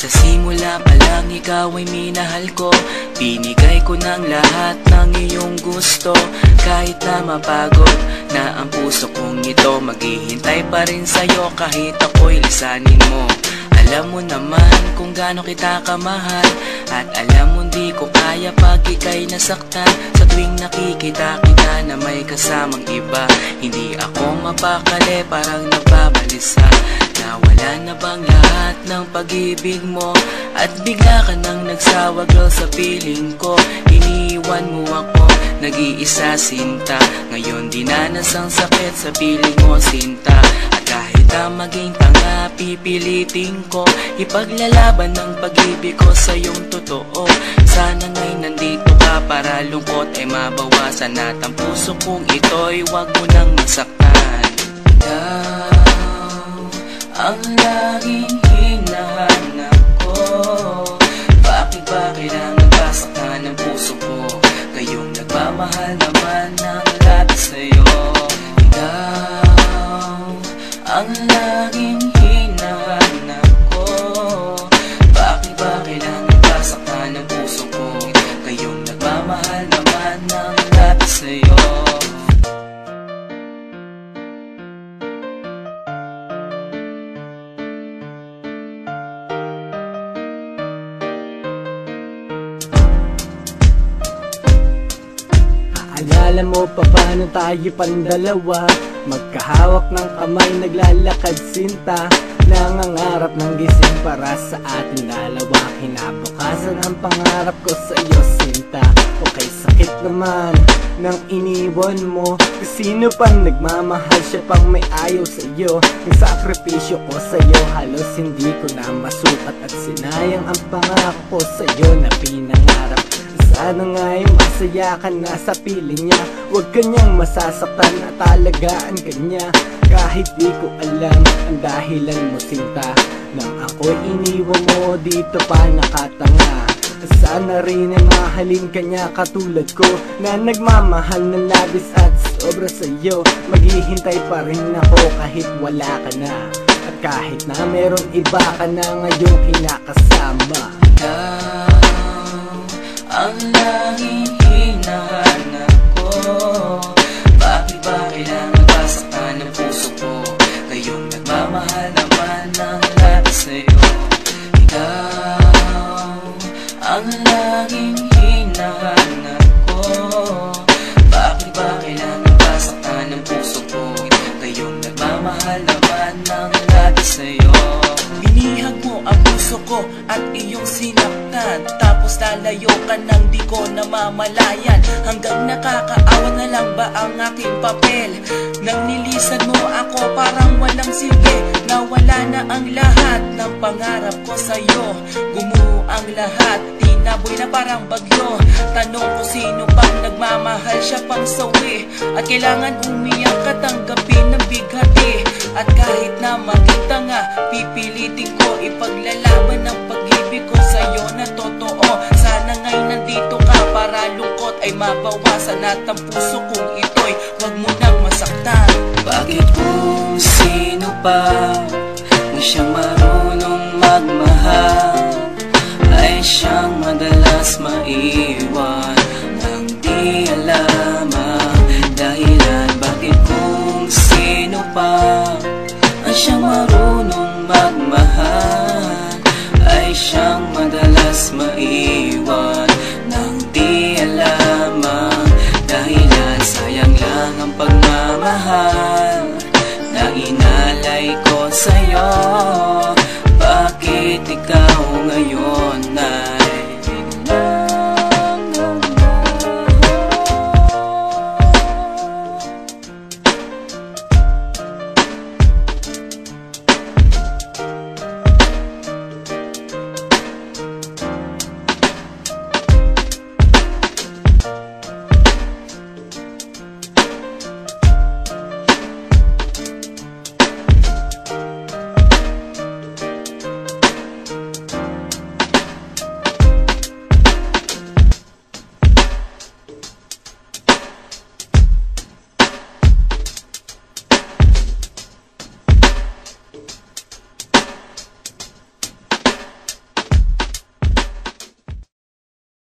Sa simula pa lang ikaw ay minahal ko. Binigay ko ng lahat ng iyong gusto. Kahit na mapagod na ang puso kong ito, maghihintay pa rin sa'yo kahit ako'y lisanin mo. Alam mo naman kung gaano kita kamahal, at alam mo di ko kaya pag ika'y nasaktan. Sa tuwing nakikita kita na may kasamang iba, hindi ako mapakali, parang nababalisa. Nawala na bang lahat ng pag-ibig mo? At bigla ka nang nagsawa girl sa piling ko. Iniwan mo ako, nag-iisa sinta. Ngayon dinanas ang sakit sa piling mo sinta. At kahit na maging tanga, pipilitin ko ipaglalaban ng pag-ibig ko sa iyong totoo. Sana nga'y nandito ka para lungkot ay mabawasan, at ang puso kong ito'y wag mo nang masaktan. Ang laging hinahanap ko, bakit ba kailangan basaktan ng puso ko? Kayong nagmamahal naman ng lahat sa'yo. Ikaw ang laging hinahanap ko, bakit ba kailangan basaktan ng puso ko? Kayong nagmamahal naman ng lahat sa'yo. Alala mo pa ba nung tayo pang dalawa, magkahawak ng kamay naglalakad sinta, nangangarap ng gising para sa ating dalawa. Kinabukasan ang pangarap ko sa iyo sinta. Okay, sakit naman nang iniwan mo. Sino pang nagmamahal, siya pang may ayaw sa iyo. Yung sakripisyo ko sa iyo halos hindi ko na masukat, at sinayang ang pangako ko sa iyo na pinangarap. Sana nga'y masaya ka na sa piling niya, huwag kanyang masasaktan at alagaan ka niya. Kahit di ko alam ang dahilan mo sinta, nang ako'y iniwan mo dito pa nakatanga. Sana rin ay mahalin ka niya katulad ko, na nagmamahal ng labis at sobra sa'yo. Maghihintay pa rin ako kahit wala ka na, at kahit na meron iba ka na ngayong kinakasama. Ang laging hinahanap ko, bakit ba kailangan basaktan ng puso ko? Kayong nagmamahal naman ng lahat sa'yo. Ikaw ang laging hinahanap ko, bakit ba kailangan basaktan ng puso ko? Kayong nagmamahal naman ng lahat sa'yo. Binihag mo ang puso ko at iyong sinaktan, tapos lalayo ka nang di ko namamalayan. Hanggang nakakaawa na lang ba ang aking papel? Nang nilisan mo ako parang walang silbi, nawala na ang lahat ng pangarap ko sa'yo. Gumuho ang lahat, tinaboy na parang bagyo. Tanong ko sino pang nagmamahal, siya pang sawi. At kailangan umiyak ka tanggapin ng bighati. At kahit na maging tanga, pipilitin ko ipaglalaban ng pag-ibig ko sa'yo na totoo. Sana nga'y nandito ka para lungkot ay mabawasan, at ang puso kong ito'y wag mo nang masaktan. Bakit kung sino pa na siyang marunong magmahal, ay siyang madalas maiwan nang di alam ang dahilan? Bakit kung sino pa ang siyang marunong magmahal, ay siyang madalas maiwan nang di alam ang dahilan? Sayang lang ang pagmamahal na inalay ko sa'yo.